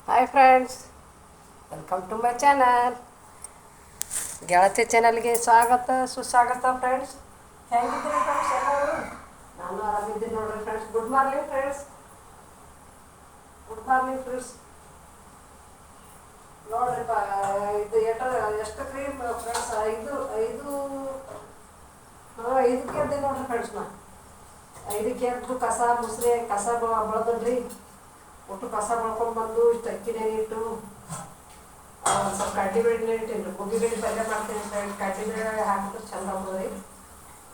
Hi friends, welcome to my channel. ಗೆಳತಿ ಚಾನಲ್ಗೆ ಸ್ವಾಗತ ಸುಸ್ವಾಗತ ಫ್ರೆಂಡ್ಸ್. ಹೇಗಿದ್ದೀರಿ ಫ್ರೆಂಡ್ಸ್ ಎಲ್ಲರೂ? ನಾನು ಆರಾಮಿದ್ದೀನಿ ನೋಡ್ರಿ friends. Good morning friends. Good morning friends. ನೋಡ್ರಿಪ್ಪ, ಇದು ಎಷ್ಟು ಕ್ರೀಮ್ ಫ್ರೆಂಡ್ಸ್? ಐದಕ್ಕೆ ಎದ್ದೆ ನೋಡ್ರಿ ಫ್ರೆಂಡ್ಸ್. ಐದಕ್ಕೆ ಎದ್ದು ಕಸ ಮುಸ್ರೆ ಕಸ ಬಳದ್ರಿ. ಒಟ್ಟು ಕಸ ಮಾಡ್ಕೊಂಡು ಬಂದು ಇಷ್ಟು ಅಕ್ಕಿ ನೆನೆ ಇಟ್ಟು ಒಂದು ಸ್ವಲ್ಪ ಕಡ್ಡಿ ಬೇಳೆ ಇಟ್ಟೇನಿ. ಗೋಬಿ ಬೇಳೆ ಪಲ್ಯ ಮಾಡ್ತೀನಿ ಫ್ರೆಂಡ್ಸ್. ಕಡ್ಡಿ ಬೇಳೆ ಹಾಕಿದ್ರೆ ಚಂದ ಆಗ್ತದೆ.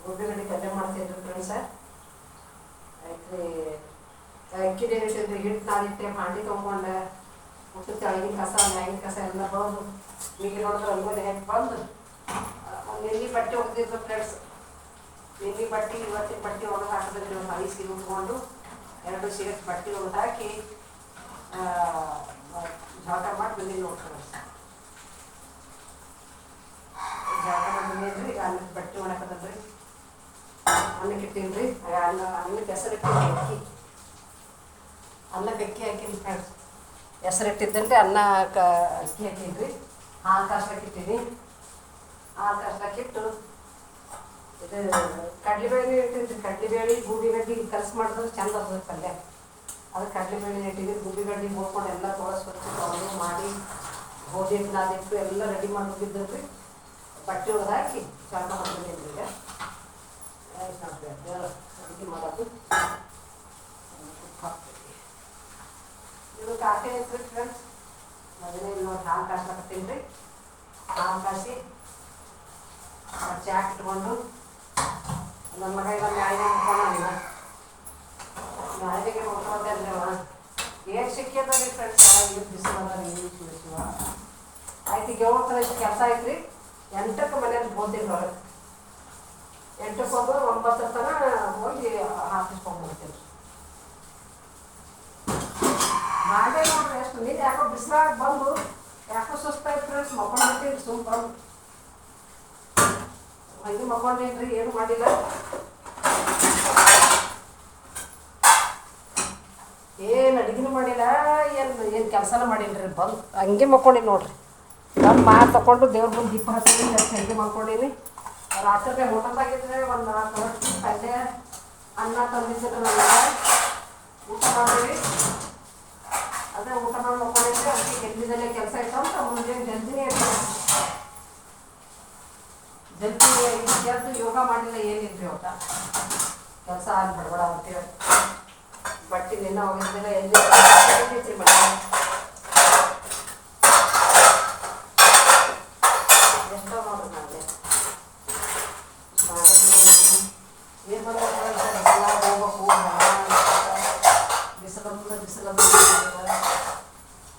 ಗೋಬಿ ಬೇಳೆ ಪಲ್ಯ ಮಾಡ್ತೀನಿ ರೀ ಫ್ರೆಂಡ್ಸ. ಆಯ್ತು ರೀ, ಅಕ್ಕಿ ನೆನೆ ಇಟ್ಟಿದ್ರಿ, ಹಿಟ್ಟು ನಾದಿಟ್ಟೆ, ಭಾಂಡಿ ತೊಗೊಂಡೆ, ಒಟ್ಟು ತೆಳಗಿನ ಕಸ ಮ್ಯಾಗಿನ ಕಸ ಎಲ್ಲ ಬಂದು ಮೀಗಿ ನೋಡಿದ್ರೆ ರಂಗೋಲಿ ಹಾಕಿ ಬಂದು ಒಂದು ನೆಲ್ಲಿ ಬಟ್ಟೆ ಒಗೆದಿದ್ದು ಫ್ರೆಂಡ್ಸ್. ನೆಲ್ಲಿ ಬಟ್ಟೆ ಇವತ್ತಿನ ಬಟ್ಟೆ ಒಗೆದು ಹಾಕಿದ್ರೆ ಒಂದು ಐದು ಸೀರೆ ಉಟ್ಕೊಂಡು 2 ಸೀರೆ ಬಟ್ಟೆ ಒಗೆದು ಹಾಕಿ ಜಾಟ ಮಾಡಿ ಬಂದೀನಿ ನೋಡ್ತಾರೆ. ಜಾಟ ಮಾಡಿ ಬಂದೇನ್ರಿ. ಈಗ ಅನ್ನಕ್ಕೆ ಬಟ್ಟೆ ಒಣಕತ್ತದ್ರಿ. ಅನ್ನಕ್ಕೆ ಇಟ್ಟೀನಿ ರೀ. ಅನ್ನಕ್ಕೆ ಹೆಸರು ಇಟ್ಟಿನಿ. ಅನ್ನಕ್ಕೆ ಅಕ್ಕಿ ಹಾಕೀನಿ ಫ್ರೆಂಡ್ಸ್. ಹೆಸರು ಇಟ್ಟಿದ್ದಂತೆ ಅನ್ನಕ್ಕೆ ಅಕ್ಕಿ ಹಾಕೀನಿ ರೀ. ಹಾಲು ಕಾಸ್ಲಕ್ಕೆ ಇಟ್ಟೀನಿ. ಹಾಲು ಕಾಸ್ಲಕ್ಕೆ ಇಟ್ಟು ಇದು ಕಡ್ಲೆಬೇಳೆ ಇಟ್ಟಿನಿ ರೀ. ಕಡ್ಲೆಬೇಳೆ ಗೂಡಿಗಡ್ಡಿ ಕಲಸಿ ಮಾಡಿದ್ರೆ ಚಂದ ಆಗ್ತದೆ ಪಲ್ಯ. ಅದು ಕಡಲೆಬೇಳೆ ಇಟ್ಟಿದ್ದು ಗುಬ್ಬಿಗಡ್ಡೆ ಹೋಗ್ಕೊಂಡು ಎಲ್ಲ ಸ್ವಚ್ಛ ತೊಳೆದು ಮಾಡಿ ಗೋಧಿ ಹಿಟ್ಟು ನಾದಿಟ್ಟು ಎಲ್ಲ ರೆಡಿ ಮಾಡಿ ಹೋಗಿದ್ದರು. ಬಟ್ಟೆ ಒಳಗೆ ಹಾಕಿ ಚಾಟ ಮಾಡ್ತೀನಿ ಈಗ. ಅಡುಗೆ ಮಾಡೋದು ಇದು ಕಾಫಿ ಐತ್ರಿ ಫ್ರೆಂಡ್ಸ್. ಅದನ್ನೇ ನೋಡಿ ಹಾಲು ಕಾಸ್ಲಾಕತ್ತೀನಿ ರೀ. ಹಾಲು ಕಾಸಿ ಚಾಕ್ ಇಟ್ಕೊಂಡು ನನ್ನ ಮಗ ಇಲ್ಲ ಮ್ಯಾಳಿಗೆ ಮುಟ್ಕೊಂಡು ನಾಳೆಗೆ ನೋಡ್ಕೊಂಡಲ್ವ ಏನು ಸಿಕ್ಕಿದ್ರಿ ಫ್ರೆಂಡ್ಸ್. ಇದು ಬಿಸಿಲದ ನೀರು ಶಿವ ಆಯ್ತು. ಈಗ 7 ಥರ ಇಷ್ಟು ಕೆಲಸ ಐತ್ರಿ. 8ಕ್ಕೆ ಮನೆಯಲ್ಲಿ ಬೋದಿಲ್ಲ ಹೊರಗೆ. 8ಕ್ಕೆ ಹೋಗಿ 9 ತನಕ ಹೋಗಿ ಹಾಕಿಸ್ಕೊಂಡ್ಬಿಡ್ತೀನಿ. ಮಾಡೇ ನೋಡ್ರಿ ಎಷ್ಟು ನೀರು ಯಾಕೋ ಬಿಸಿಲಾಗ ಬಂದು ಯಾಕೋ ಸುಸ್ತಾಯ್ತು ಫ್ರೆಂಡ್ಸ್. ಮಕ್ಕೊಂಡ್ಬಿಟ್ಟಿರಿ ಸುಮ್ಮ ಬಂದು ಹಂಗೆ ಮಕ್ಕೊಂಡೇನ್ರಿ, ಏನು ಮಾಡಿಲ್ಲ. ಏನು ಅಡುಗೆನೂ ಮಾಡಿಲ್ಲ, ಏನು ಕೆಲಸನೂ ಮಾಡಿಲ್ಲ ಬಂದು ಹಂಗೆ ಮಕ್ಕೊಂಡಿನಿ ನೋಡ್ರಿ. ಬಂದು ಮಾತು ತಗೊಂಡು ದೇವ್ರ ಮುಂದೆ ದೀಪ ಹಚ್ಚಿದ್ದೀನಿ. ಅಷ್ಟು ಹಂಗೆ ಮಾಡ್ಕೊಂಡೀನಿ. ರಾತ್ರಿ ಹೋಟೆಲ್ದಾಗಿದ್ರೆ ಒಂದು 4 ರೊಟ್ಟಿ ಪಲ್ಯ ಅನ್ನ ತಂದಿದ್ದರೆ ನನಗೆ ಊಟ ಮಾಡಿರಿ. ಅದೇ ಊಟ ಮಾಡಿ ಮಕ್ಕೊಂಡಿದ್ರೆ ಅದಕ್ಕೆ ಗೆದ್ದಿದ್ದಲ್ಲೇ ಕೆಲಸ ಇತ್ತು ಅಂತ ಮುಂಜಾನೆ ಜಲ್ದಿನೇ ಜಲ್ದಿ ಯೋಗ ಮಾಡಿಲ್ಲ, ಏನಿದ್ರಿ ಊಟ ಕೆಲಸ ಆಗಿ ಬಡಬಡ ಅಂತೇಳಿ ಬಟ್ಟೆ ನಿನ್ನ ಹೋಗಿದ್ದಿಲ್ಲ. ಎಲ್ಲಿ ಐತ್ರಿ ಮನೆ ಎಷ್ಟೋ ನೋಡ್ರಿ ನಾಳೆ ಏನು ಮಾಡೋದು ಹೋಗ್ಬೇಕು. ಬಿಸಿಲು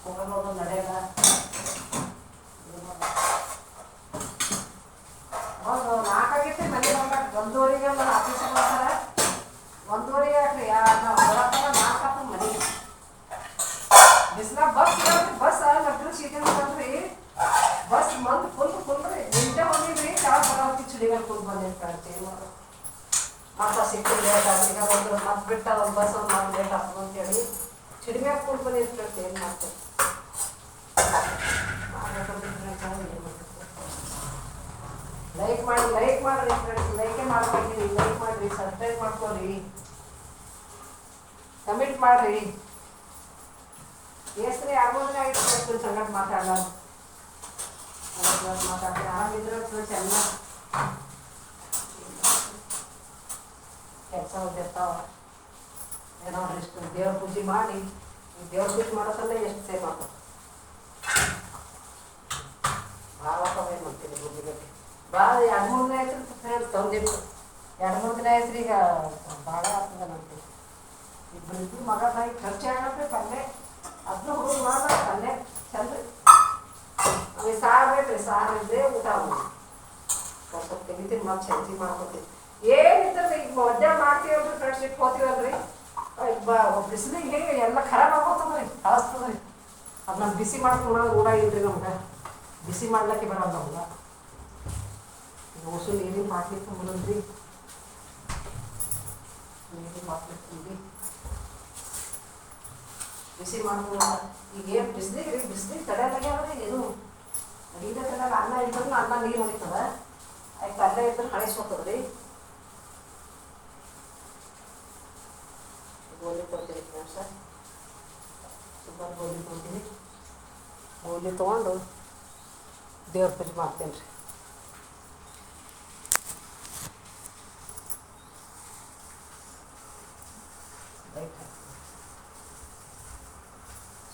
ಹೋಗೋದು ನಡೆಯಲ್ಲ. ಹೌದು 4 ಆಗೈತಿ ಮನೆ ಬರ್ಬೇಕು. 1:30ಗೆ ಒಂದು ಆಫೀಸಿಗೆ ಬರ್ತಾರೆ. 1:30 ಆಗ್ರಿ ನಾವು ಬರತ್ತಾರ 4 ಆಗ್ತದೆ ಮನೆ. ಬಿಸಿಲಾಗ ಬಸ್ ಇರಲ್ರಿ. ಬಸ್ ಲಗ್ನ ಸೀಟಿಂಗ್ ಬಂದ್ರಿ. ಬಸ್ ಮಂದು ಫುಲ್ ರೀ. ನಿಂತೆ ಬಂದಿದ್ರಿ. ಕೆಳಗೆ ಬರೋತಿ ಚಿಡಿ ಮೇಲೆ ಕುಂದು ಬಂದಿರ್ತಾರೆ. ಮತ್ತೆ ಸಿಕ್ಕಿದ್ರೆ ಲೇಟ್ ಆಗ್ತದೆ. ಈಗ ಒಂದು ಮತ್ತೆ ಬಿಟ್ಟು ಅದೊಂದು ಬಸ್ ಒಂದು ಮತ್ತೆ ಲೇಟ್ ಆಗ್ತದೆ ಅಂತೇಳಿ ಚಿಡಿ ಮೇಲೆ ಕುಂದು ಬಂದಿರ್ತಾರೆ. ಏನು ಮಾಡ್ತಾರೆ ಲೈಕ್ ಮಾಡಿರಿ ಫ್ರೆಂಡ್ಸ್. ಲೈಕೇ ಮಾಡ್ಬೇಕಿರಿ. ಲೈಕ್ ಮಾಡಿರಿ, ಸಬ್ಸ್ಕ್ರೈಬ್ ಮಾಡ್ಕೊರಿ, ಕಮೆಂಟ್ ಮಾಡಿರಿ. ಎಸ್ರಿ ಆಗೋದ್ರೆ ಆಯ್ತು ಸಂಗಟ ಮಾತಾಡೋಣ. ಆರಾಮಿದ್ರೆ ಫ್ರೆಂಡ್ಸ್ ಎಲ್ಲ ಕೆಲಸ ಓದಿರ್ತಾವ. ಏನೋ ಇಷ್ಟು ದೇವ್ರ ಪೂಜೆ ಮಾಡಿ ದೇವ್ರ ಪೂಜೆ ಮಾಡೋದಲ್ಲೇ ಎಷ್ಟು ಸೇವ್ ಆಗ್ತದೆ. ಭಾಳ ಕಮ್ಮಿ ಮಾಡ್ತೀನಿ ಪೂಜೆಗೆ. ಭಾಳ 2-3 ದಿನ ಆಯ್ತು ಫ್ರೆಂಡ್ಸ್ ತಂದಿಟ್ಟು. 2-3 ದಿನ ಆಯ್ತು ಈಗ. ಭಾಳ ಆಗ್ತದೆ ನಂಗೆ. ಇಬ್ಬರು ಮಗ ತಾಯಿ ಖರ್ಚು ಆಗತ್ತೆ ಪಲ್ಯ. ಅದನ್ನು ಹುಡುಗ ಮಾಡ್ಬೇಕು ಪಲ್ಯ ಚಂದ. ನಮಗೆ ಸಾರು ಬೇಕ್ರಿ. ಸಾರು ಇದ್ದರೆ ಊಟ ಆಗೋದು. ಸ್ವಲ್ಪ ತೆಗಿತೀನಿ ಮತ್ತೆ ಚಂಚಿ ಮಾಡ್ಕೊತೀನಿ. ಏನಿರ್ತದೆ ಈಗ ಮಧ್ಯಾಹ್ನ ಮಾಡ್ತೀವಲ್ರಿ ಫ್ರೆಂಡ್ಸ್. ಇಟ್ಟು ಹೋಗ್ತೀವಲ್ರಿ ಬಿಸಿಲಿಗೆ ಎಲ್ಲ ಖರಾಬ್ ಆಗೋತದ್ರಿ, ಕಳಿಸ್ತದ್ರಿ. ಅದು ನಾನು ಬಿಸಿ ಮಾಡ್ಕೊಂಡು ಊಟ ಇಲ್ರಿ. ನಮ್ಗೆ ಬಿಸಿ ಮಾಡ್ಲಿಕ್ಕೆ ಬರೋಲ್ಲ ನಮ್ಗೆ. ಹೊಸು ನೀರಿನ ಬಾಟ್ಲಿ ತುಂಬ್ರಿ. ನೀರಿನ ಬಾಟ್ಲಿ ತುಂಬಿ ಬಿಸಿ ಮಾಡ್ಬೋದು. ಈಗ ಏನು ಬಿಸಿಲಿಗೆ ತಡೆಯಾಗ್ಯಾವ್ರಿ ಏನು ಅಡಿಗೆ ತಡೆಯಾಗ ಅನ್ನ ಇದ್ರೂ ಅನ್ನ ನೀರು ಹೊಡಿತದ, ಆಯ್ತು ಅಲ್ಲೇ ಇದ್ರೆ ಕಳಿಸ್ಕೊತದ ರೀ. ಗೋಲಿ ತೊಗೊತೀನಿ ಸರ್, ಸುಮಾರು ಗೋಲಿ ತೊಗೊತೀನಿ. ಗೋಲಿ ತೊಗೊಂಡು ದೇವ್ರ ಪೂಜೆ ಮಾಡ್ತೇನೆ ರೀ.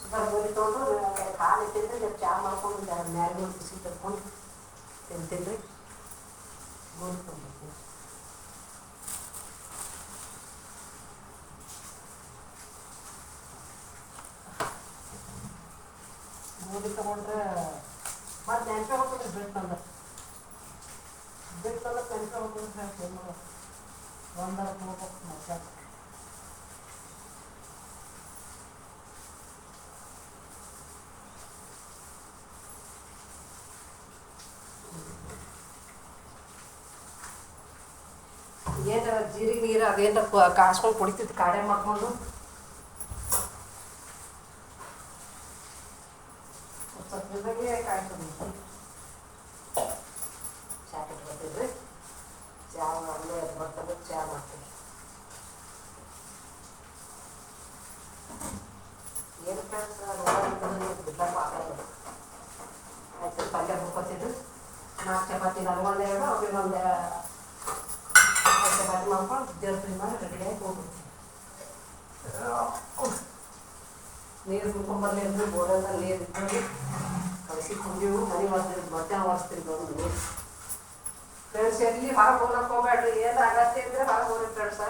ಸುಮಾರು ಗೋಲಿ ತೊಗೊಂಡು ಹಾಲು ಇಟ್ಟಿದ್ರೆ ಚಹಾ ಮಾಡ್ಕೊಂಡು ಮ್ಯಾಗ ಬಿಸಿ ತರ್ಕೊಂಡು ತಿಂತೀನಿ ರೀ. ಗೋಲಿ ತೊಗೊಂಡು ಗೋಲಿ ತೊಗೊಂಡ್ರೆ ಮತ್ತು ನೆನಪೆ ಹೋಗ್ತದೆ ಬಿಟ್ಟು ನೆನಪೆ ಹೋಗ್ತದೆ ಏನು ಮಾಡೋದು ಒಂದರ ಹೋಗ್ಬೇಕು ಮತ್ತೆ. ಏನಾರ ಜೀರಿಗೆ ನೀರು ಅದೇನಾರ ಕಾಸ್ಕೊಂಡು ಕುಡಿತಿತ್ತು ಕಾಡೆ ಮಾಡ್ಕೊಂಡು ಸ್ವಲ್ಪದಾಗೆ ಕಾಯ್ತದೆ. ಚಹಾ ಕಟ್ಕೊತಿದ್ರಿ, ಚಹಾ ಅಲ್ಲೇ ಬರ್ತದೆ, ಚಹಾ ಮಾಡ್ತೀವಿ. ಏನು ಬಿಡ್ಲಾಕ ಮಾತಾಡೋದು ಆಯ್ತು. ಪಲ್ಯ ಹುಡ್ಕೊತಿದ್ದು 4 ಚಪಾತಿ ನನಗೊಂದು 2 ಅವ್ರಿಗೆ ಒಂದು ಚಪಾತಿ ಮಾಡ್ಕೊಂಡು ದೇವ್ರ ಪೂಜೆ ಮಾಡಿ ರೆಡಿಯಾಗಿ ಹೋಗ್ಬಿಡ್ತೀವಿ. ನೀರು ಕುಡ್ಕೊಂಬರ್ಲಿ ಅಂದ್ರೆ ಬೋರ್ವೆಲ್ಲ ನೀರು ಇಟ್ಟು ಕಳಿಸಿ ಕುಂದೀವು. ಮನೆ ಮಧ್ಯಾಹ್ನ ಒರೆಸ್ತೀವಿ ಬಂದು ನೀರು. ಫ್ರೆಂಡ್ಸ್ ಎಲ್ಲಿ ಹೊರಗೆ ಹೋಗ್ಲಕ್ಕೆ ಹೋಗ್ಬೇಡ್ರಿ, ಏನು ಅಗತ್ಯ ಇದ್ರೆ ಹೊರಗೆ ಹೋಗ್ರಿ ಫ್ರೆಂಡ್ಸ.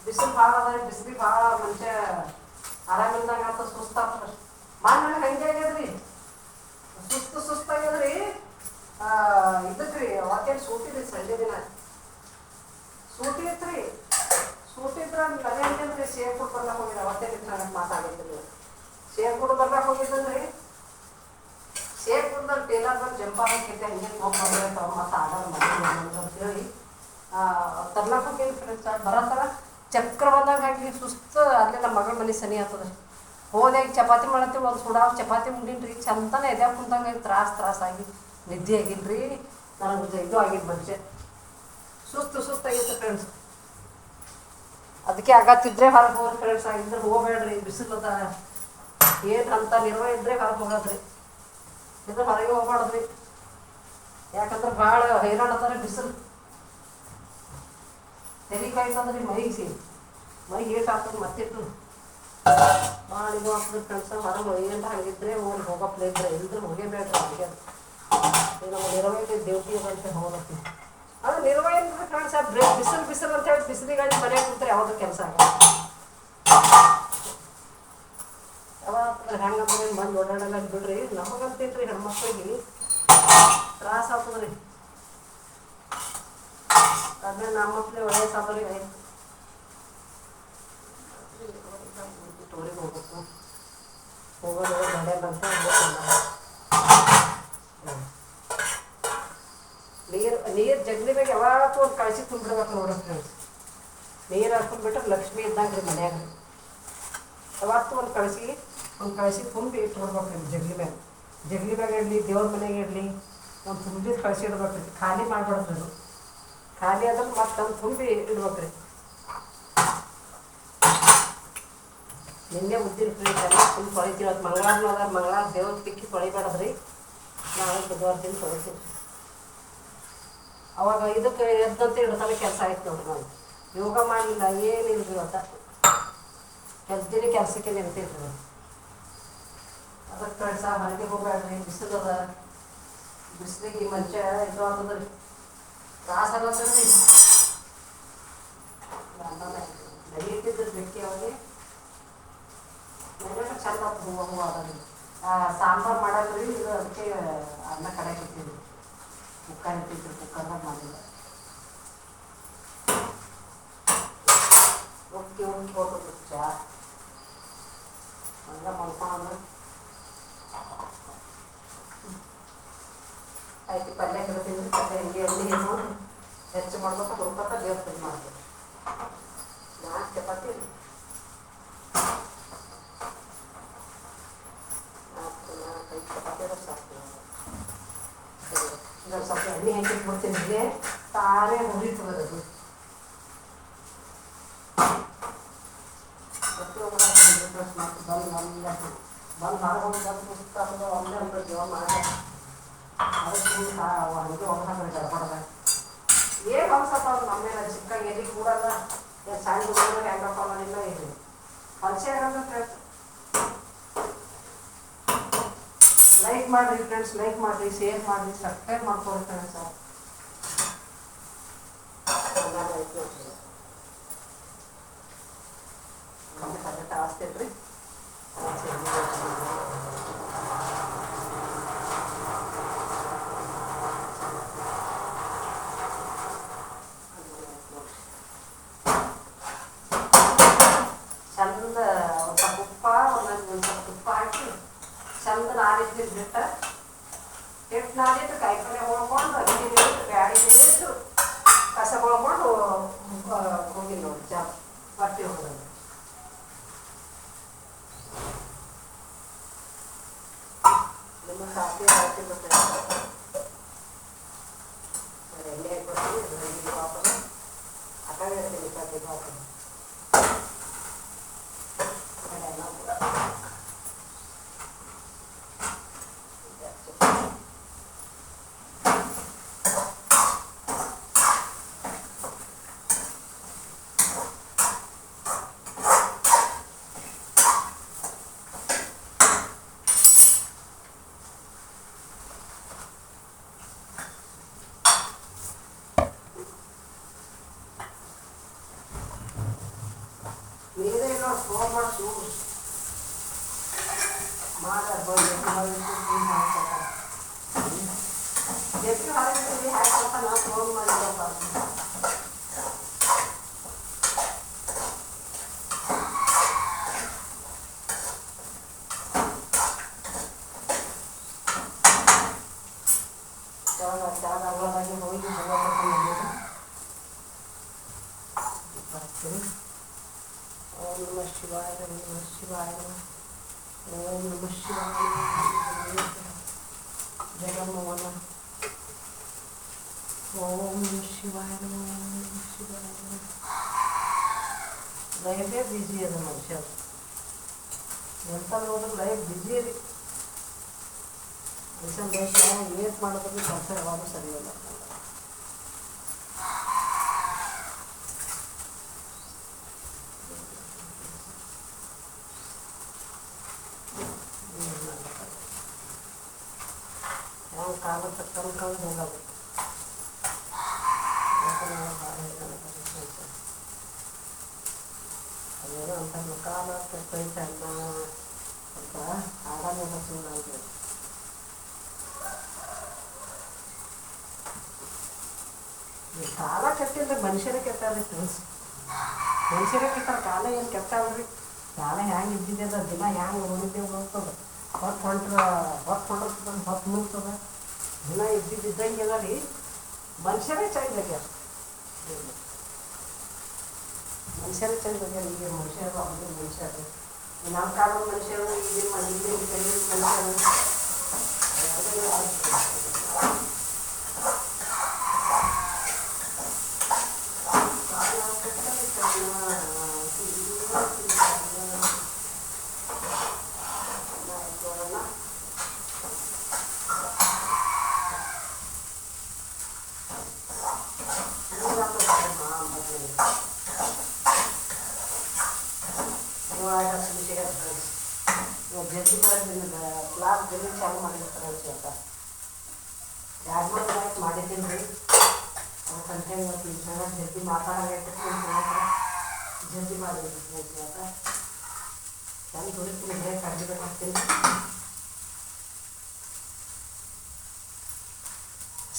ಬಿಸಿಲು ಭಾಳ ಅದ, ಬಿಸಿಲಿಗೆ ಭಾಳ ಮನುಷ್ಯ ಆರಾಮಿಲ್ದಂಗ ಅಂತ ಸುಸ್ತಾಗ್ತದೆ. ಮಣ್ಣು ಹಂಗೆ ಆಗ್ಯದ್ರಿ, ಸುಸ್ತಾಗ್ಯದ್ರಿ. ಇದಕ್ಕೆ ರೀ ಅವತ್ತೇನು ಸೂಟಿದ್ರಿ, ಸಂಜೆ ದಿನ ಸೂಟಿ ಇತ್ತು ರೀ. ಸೂಟಿ ಇದ್ರೆ ಮನೆ ಹಂಗಂದ್ರಿ ಸೇರ್ ಕೊಟ್ಟು ಬರ್ಲಕ್ಕೆ ಹೋಗಿದ್ದೆ. ಅವತ್ತೇ ನಂಗೆ ಮಾತಾಡಿದ್ರಿ. ಸೇರ್ ಕೊಡು ಬರ್ಲಕ್ಕೆ ಹೋಗಿದ್ದನ್ರಿ. ಸೇರ್ ಕೊಡ್ದಲ್ಲಿ ಟೇಲರ್ದಲ್ಲಿ ಜಂಪ ಹಾಕಿದ್ದೆ, ಹಂಗೆ ತೊಗೊಂಡ್ಬರ್ಬೇಕು ಮತ್ತು ಆರ್ಡರ್ ಮಾಡಿ ಅಂತೇಳಿ ತರ್ಲಕ್ಕೆ ಹೋಗಿದ್ರಿ ಫ್ರೆಂಡ್ಸ್. ಬರತ್ತಾರ ಚಕ್ರ ಬಂದಂಗೆ ಹಾಕಿ ಸುಸ್ತು. ಅಲ್ಲೇ ನಮ್ಮ ಮಗಳ ಮನೆ ಸನಿ ಆಗ್ತದೆ. ಹೋದಾಗ ಚಪಾತಿ ಮಾಡತ್ತೀವಿ, ಒಂದು ಸುಡಾವ್ ಚಪಾತಿ ಮುಂಡಿನ್ರಿ. ಚಂದನ ಎದ್ಯಾಗ ಕುಂತಂಗೆ ತ್ರಾಸಾಗಿ ನಿದ್ದೆ ಆಗಿಲ್ರಿ. ನನಗೆ ಇದು ಆಗಿದ್ದು ಮನುಷ್ಯ ಸುಸ್ತಾಗಿತ್ತು ಫ್ರೆಂಡ್ಸ್. ಅದಕ್ಕೆ ಆಗತ್ತಿದ್ರೆ ಹೊರಗೆ ಹೋಗ್ರಿ ಫ್ರೆಂಡ್ಸ್. ಆಗಿದ್ರೆ ಹೋಗ್ಬೇಡ್ರಿ, ಬಿಸಿಲದ ಏನು ಅಂತ ನಿರ್ವಹ ಇದ್ರೆ ಹೊರಗೆ ಹೋಗೋದ್ರಿ. ಇದ್ರೆ ಹೊರಗೆ ಹೋಗ್ಬಾರ್ದ್ರಿ, ಯಾಕಂದ್ರೆ ಭಾಳ ಹೈರಾಣ ಅದಾರೆ ಬಿಸಿಲು. ತಲೆ ಕಾಯ್ತದ್ರಿ ಮೈ ಏಟ್ ಆಗ್ತದೆ ಮತ್ತಿಟ್ಟು ಭಾಳ ಇದು ಆಗ್ತದೆ ಫ್ರೆಂಡ್ಸ. ಹೊರಗೆ ಏನು ಹಂಗಿದ್ರೆ ಹೋಗಪ್ಲೆ ಇದ್ರೆ ಇಲ್ದ್ರೆ ಹೋಗೇಬೇಡ್ರಿ. ಅದಕ್ಕೆ ನಮ್ಮ ನಿರ್ವಹಣೆ ಡ್ಯೂಟಿ ಇದಂತೆ ಹೋಗತ್ತೀವಿ. ಅದು ನಿರ್ವಹಣೆ ಫ್ರೆಂಡ್ಸ್. ಬಿಸಿಲು ಅಂತ ಹೇಳಿ ಬಿಸಿಲಿಗಾಗಿ ಮನೆಯಾಗ ಕೂತ್ರೆ ಯಾವುದು ಕೆಲಸ ಆಗಲ್ಲ. ಯಾವಾಗ ಹೆಂಗಂದ್ರೆ ಬಂದು ಓಡಾಡಲ್ಲ ಬಿಡ್ರಿ. ನಮಗಂತೀನ್ರಿ ಹೆಣ್ಮಕ್ಳಿಗೆ ತ್ರಾಸ ಆಗ್ತದ್ರಿ. ಅದೇ ನಮ್ಮ ಮಕ್ಳು ಒಳ್ಳೆ ಸಾಬರಿ ಆಯ್ತು ಟೂರಿಗೆ ಹೋಗ್ಬೇಕು. ಹೋಗೋದು ನಡೆಯಲ್ಲಂತ ನೀರು ಜಗ್ಲಿ ಮ್ಯಾಗ ಯಾವತ್ತೂ ಒಂದು ಕಳಸಿ ತುಂಬಿಡ್ಬೇಕು ನೋಡ್ರಿ ಫ್ರೆಂಡ್ಸ್. ನೀರು ಹಾಕೊಂಡ್ಬಿಟ್ರೆ ಲಕ್ಷ್ಮಿ ಇದ್ದಂಗೆ ರೀ ಮನ್ಯಾಗ. ಯಾವತ್ತೂ ಒಂದು ಕಳಸಿ ತುಂಬಿ ಇಟ್ಬಿಡ್ಬೇಕು ರೀ ಜಗ್ಲಿ ಮ್ಯಾಗ ಇಡಲಿ, ದೇವ್ರ ಮನೆಗೆ ಇಡಲಿ, ಒಂದು ತುಂಬಿದ ಕಳಸಿ ಇಡ್ಬೇಕು ರೀ. ಖಾಲಿ ಮಾಡ್ಬಾರ್ದು ಅದು. ಖಾಲಿ ಆದ್ರೆ ಮತ್ತೆ ಒಂದು ತುಂಬಿ ಇಡ್ಬೇಕು ರೀ. ನಿನ್ನೆ ಉದ್ದಿನ ಫ್ರೆಂಡ್ಸ್ ಎಲ್ಲ ತುಂಬ ತೊಳಿತೀವಿ. ಅದು ಮಂಗಳವಾರನೂ ಅದ, ಮಂಗಳವಾರ ದೇವ್ರ ತಿಕ್ಕಿ ತೊಳಿಬಾರ್ದ್ರಿ. ನಾಳೆ ಬುಧವಾರ ದಿನ ತೊಳಿತೀವಿ. ಅವಾಗ ಇದಕ್ಕೆ ಎದ್ದಂತೆ ಇಡ್ತಾನೆ ಕೆಲಸ ಆಯ್ತು ನೋಡ್ರಿ. ನಾನು ಯೋಗ ಮಾಡಲಿಲ್ಲ, ಏನಿಲ್ರಿ. ಇವತ್ತ ದಿನ ಕೆಲಸಕ್ಕೆ ನಿಂತಿಲ್ರಿ ನಾನು. ಅದಕ್ಕೆ ಕೆಲಸ ಹೊರಗೆ ಹೋಗ್ಬೇಡ್ರಿ, ಬಿಸಿಲದ. ಬಿಸಿಲಿಗೆ ಮನುಷ್ಯ ಇದು ಆಗ್ತದ್ರಿ, ತ್ರಾಸ ಆಗತ್ತದ್ರಿ. ನಡೀತಿದ್ದು ಬೆಕ್ಕಿ ಅವಾಗೆ ಮನೆಯಾಗ ಚಂದ ಹೂವು ಅದ್ರಿ. ಸಾಂಬಾರು ಮಾಡಲ್ರಿ ಇದು. ಅದಕ್ಕೆ ಅನ್ನ ಕಡೆಗೆ ಇಟ್ಟಿದ್ರಿ, ಕುಕ್ಕರ್ ಇಟ್ಟಿದ್ರಿ. ಕುಕ್ಕರ್ದಾಗ ಮಾಡಿಲ್ಲ. ಉಕ್ಕಿ ಹೋಗ್ಬೇಕು ಚಹಾ ಹಂಗೆ ಮಾಡ್ಕೊಂಡು ಆಯ್ತು. ಪಲ್ಯ ಇಡ್ತೀನಿ. ಪಲ್ಯ ಹಿಂಗೆ ಎಣ್ಣೆ ನೋಡಿ ಹೆಚ್ಚು ಮಾಡ್ಬೇಕು. ಹುಡ್ಕೊತ ದೇವ್ರ ಪೂಜೆ ಮಾಡ್ತೀವಿ. 4 ಚಪಾತಿ ಎಣ್ಣೆ ಹಾಕಿಟ್ಬಿಡ್ತೀನಿ ತಾನೇ ಹುರಿತದೆ ಅದು. ಬಂದು ಮಾಡ್ಕೊಂಡು ಪುಸ್ತಕ ಒಂದೇ ಒಂದು ಜೀವ ಮಾಡಿ ಅದಕ್ಕೆ ಒಂದು ಒಳಗೆ ಗಡ್ಬಡ್ದ ಏನು ಅನ್ಸತ್ತ ಅವ್ರು ನಮ್ಮ ಮೇಲೆ ಚಿಕ್ಕ ಎಲ್ಲಿ ಕೂಡಲ್ಲ ಸಣ್ಣ ಹುಡುಗರು ಹೆಂಗಪ್ಪ ಇಲ್ಲ ಇಲ್ಲಿ ಪರಿಚಯ ಆಗಂತ. ಲೈಕ್ ಮಾಡಿರಿ ಫ್ರೆಂಡ್ಸ್, ಲೈಕ್ ಮಾಡಿರಿ, ಶೇರ್ ಮಾಡಿರಿ, ಸಬ್ಸ್ಕ್ರೈಬ್ ಮಾಡ್ಕೊರಿ ಫ್ರೆಂಡ್ಸ್. ಆಸ್ತೇನ್ರಿ ಚಂದ ಒಂದು ಸ್ವಲ್ಪ ಉಪ್ಪ ಒಂದು ಸ್ವಲ್ಪ ತುಪ್ಪ ಹಾಕಿ ಚಂದ ನಾದಿಟ್ಟು ಬಿಟ್ಟು ನಾದಿಟ್ಟು ಕಾಯಿ ಪಲ್ಯ ಹೊಳ್ಕೊಂಡು ಅಕ್ಕಿ ನೀರು ಬ್ಯಾಡಿ ನೀರಿಟ್ಟು ಕಸ ಹೊಳ್ಕೊಂಡು ಹೋಗಿ ನೋಡಿ ಬಟ್ಟೆ ಹೋಗೋದು. ನಿಮ್ಮ ಕಾಫಿ ಹಾಕಿರುತ್ತೆ ಎಣ್ಣೆ ಹಾಕ್ಬಿಡ್ತೀನಿ ಪಾಪನ ಆ ಕಡೆ ಹೇಳ್ತೀನಿ ಕಾಫಿ ಹಾಕೋದು ನೀರೇ ಇಲ್ಲ ಸ್ಟೋರ್ ಮಾಡಿಸು ಎಷ್ಟು ಹಾಕಿರ್ತೀವಿ ಹಾಕಿ ನಾವು ಫೋನ್ ಮಾಡಿದ್ದಪ್ಪ. ಚಾದ ಅಲ್ಲದಾಗಿ ಹೋಗಿ ಬರ್ತೀನಿ. ಓಂ ನಮಃ ಶಿವಾಯ, ನಮಃ ಶಿವಾಯ, ಓಂ ನಮಃ ಶಿವಾಯ, ಜಗನ್ಮೋಹನ, ಓಂ ನಮಃ ಶಿವಾಯ, ನಮಃ ಶಿವಾಯ. ಲೈಫೇ ಬಿಜಿ ಅದ ಮನುಷ್ಯ, ಎಂತ ಹೋದ್ರೆ ಲೈಫ್ ಬಿಜಿ ರೀ. ಮನುಷ್ಯನ ಲೈಫ್ ಏಟ್ ಮಾಡೋದ್ರಲ್ಲಿ ಕೆಲಸ ಯಾವಾಗೂ ಸರಿಯಲ್ಲ. ಕಾಲ ತಕ್ಕಂಗೆ ಹೋಗೋದು ಅದೇನೋ ಅಂತ ಕಾಲ ತಕ್ಕೈತೆ ಅನ್ನ ಸ್ವಲ್ಪ ಆರಾಮ ಸುಮ್ಮನೆ. ಕಾಲ ಕೆಟ್ಟಿದ್ರೆ ಮನುಷ್ಯರೇ ಕೆಟ್ಟಾರ್ರಿ ಫ್ರೆಂಡ್ಸ್, ಮನುಷ್ಯರೇ ಕೆಟ್ಟಾರ. ಕಾಲ ಏನು ಕೆಟ್ಟಲ್ರಿ, ಕಾಲ ಹ್ಯಾಂಗೆ ಇದ್ದಿದ್ದೆಲ್ಲ ದಿನ ಹ್ಯಾಂಗೆ ಉಳಿದೇವು ಹೋಗ್ತದೆ. ಹೊತ್ತು ಮುಗ್ತದ ದಿನ ಇದ್ದಿದ್ದಂಗೆಲ್ಲ ರೀ. ಮನುಷ್ಯರೇ ಚೇಂಜ್ ಆಗ್ಯಾರ, ಮನುಷ್ಯರೇ ಚೇಂಜ್ ಆಗ್ಯಾರ. ಈಗ ಮನುಷ್ಯರು ಅವ್ರಿಗೆ ಮನುಷ್ಯರು ನಮ್ಮ ಕಾಲದ ಮನುಷ್ಯರು ಈಗಿನ ಮನುಷ್ಯರು ಜಲ್ದಿ ಮಾಡೋದ್ರಿಂದ ಕ್ಲಾಸ್ ಜಲ್ದಿ ಚಾಲು ಮಾಡಿರ್ತಾರೆ ಅನ್ಸುತ್ತ. 2-3 ದಿನ ಮಾಡಿದ್ದೀನಿ ರೀ. ಅದಕ್ಕಂತ ಇವತ್ತು ಚೆನ್ನಾಗಿ ಜಲ್ದಿ ಮಾತಾಡೋಕೆ ಜಲ್ದಿ ಮಾಡಿದ್ದೀನಿ ಅಂತ ಚಂದ ಹುಡುಕ್ತೀನಿ. ಹೇಗೆ ಕಡ್ದಿಬೇಕಾಗ್ತೀನಿ.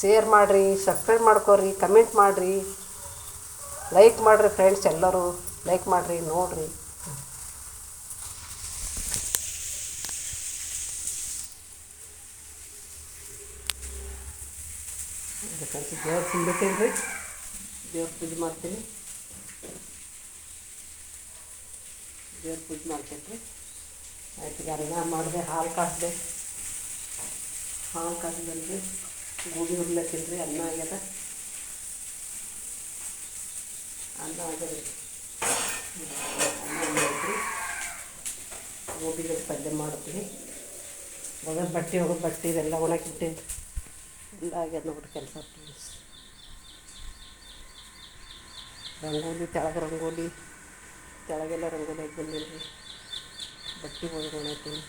ಶೇರ್ ಮಾಡಿರಿ, ಸಬ್ಸ್ಕ್ರೈಬ್ ಮಾಡ್ಕೊರಿ, ಕಮೆಂಟ್ ಮಾಡಿರಿ, ಲೈಕ್ ಮಾಡಿರಿ ಫ್ರೆಂಡ್ಸ್. ಎಲ್ಲರೂ ಲೈಕ್ ಮಾಡಿರಿ, ನೋಡಿರಿ. ಅದಕ್ಕಂತ ದೇವ್ರ ತುಂಬಿಟ್ಟೇನಿ ರೀ, ದೇವ್ರ ಪೂಜೆ ಮಾಡ್ತೀನಿ. ದೇವ್ರ ಪೂಜೆ ಮಾಡ್ತೇನೆ ರೀ. ಆಯ್ತು, ಈಗ ಅನ್ನ ಮಾಡಿದೆ, ಹಾಲು ಕಾಸಿದೆ. ಹಾಲು ಕಾಸಿದಲ್ಲಿ ಗೋಬಿ ಹುರ್ಲತ್ತೀನಿ ರೀ. ಅನ್ನ ಆಗ್ಯದ, ಅನ್ನ ಆಗ್ಯದ ರೀ. ಅನ್ನ ಮಾಡ್ತೀವಿ, ಗೋಬಿಗೆ ಪಲ್ಯ ಮಾಡ್ತೀವಿ. ಒಳಗೆ ಬಟ್ಟೆ ಇದೆಲ್ಲ ಒಣಗಿಟ್ಟೇನಿ. ಎಲ್ಲ ಆಗ್ಯದ ನೋಡ್ರಿ ಕೆಲಸ. ರಂಗೋಲಿ ತೆಳಗೆಲ್ಲ ರಂಗೋಲಿ ಹಾಕಿ ಬಂದೀನಿ ರೀ. ಬಟ್ಟೆ ಒಳಗೆ ಒಣಗ್ತೀನಿ.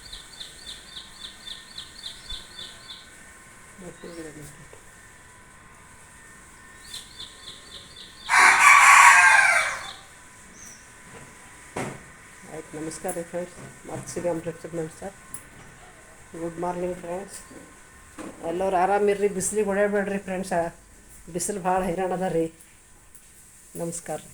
ಆಯ್ತು, ನಮಸ್ಕಾರ ರೀ ಫ್ರೆಂಡ್ಸ್. ಮತ್ತೆ ಸಿಗಮ್ ನಮಸ್ಕಾರ. Good morning friends. ಎಲ್ಲರೂ ಆರಾಮಿರ್ರಿ, ಬಿಸಿಲಿಗೆ ಓಡಾಡಬೇಡ್ರಿ ಫ್ರೆಂಡ್ಸ. ಬಿಸಿಲು ಭಾಳ ಹೈರಾಣ ಅದ ರೀ. ನಮಸ್ಕಾರ ರೀ.